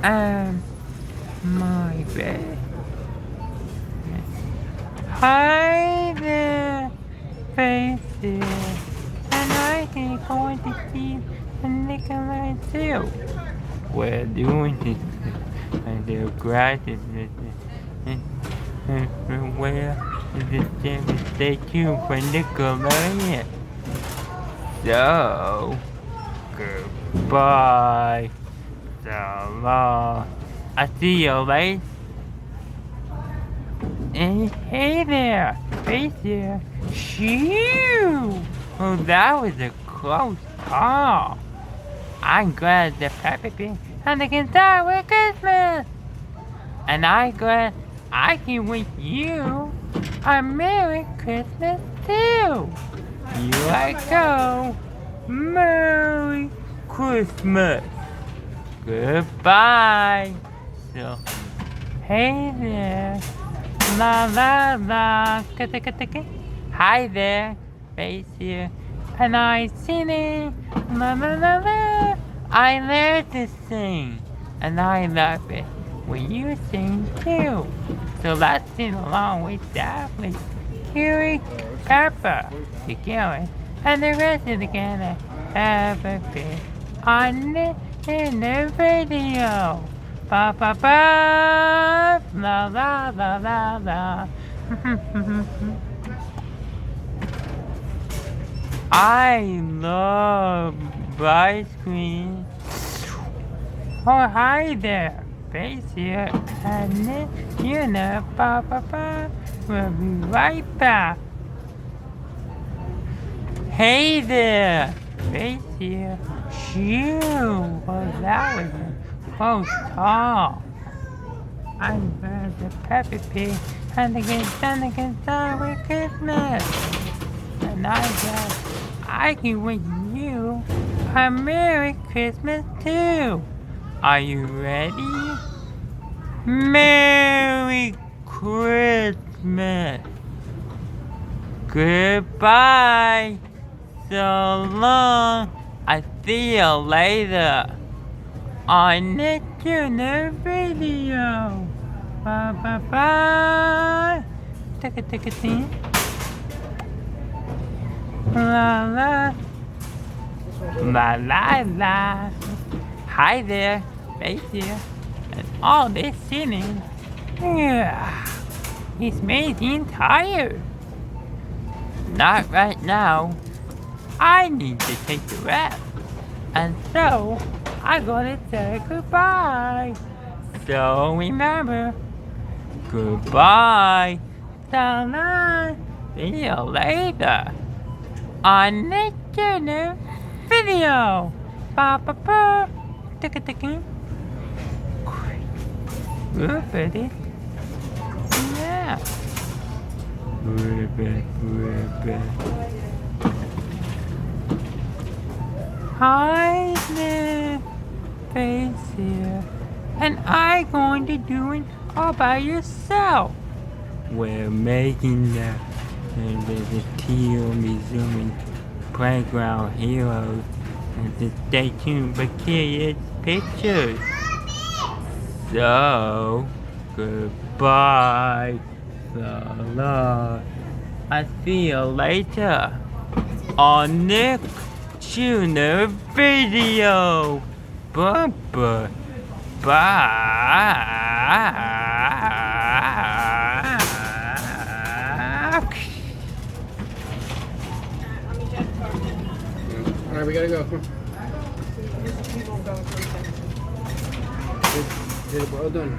Um, my bed. Hi there, faces. And I can going to see the Nikolai too. We're doing this and they're gratis where is this stay tuned for Nickelodeon. So goodbye. So long. I see you later. And hey there, face here. Shoo! Oh, that was a close call. I'm glad the Peppa Pig and they can start with Christmas. And I'm glad I can wish you a Merry Christmas too. You let go. Merry Christmas. Goodbye. So, hey there. La la la. Hi there. Face here. And I sing it. La la la la. I learned to sing. And I love it when you sing too. So let's sing along with Daphne, Huey, Peppa, together, and the rest of the gang have a bit on it in the video. Ba ba ba, la la la la la. I love ice cream. Oh, hi there, face here, and then, you know, ba ba ba, we'll be right back. Hey there, face here, shoo, well that was a close call. I'm glad the Peppa Pig and again start with Christmas. And I'm glad I can wish you a Merry Christmas too. Are you ready? Merry Christmas. Goodbye. So long. I see you later. On next video. Bye bye bye. Take a thing. La la. La la la. Hi there, face here, and all this singing. Yeah, it's making tired. Not right now. I need to take a rest. And so, I'm gonna say goodbye. So remember, goodbye. So long. See you later. On next video. Ba ba ba. Ticka. Good, yeah. Ribbit. Hi there, face here. And I'm going to do it all by yourself. We're making the Teal Museum Playground Heroes. And to stay tuned for curious pictures. So, goodbye. So long. I see you later on Nick Jr. video. Bye. Alright, we gotta go. Well done.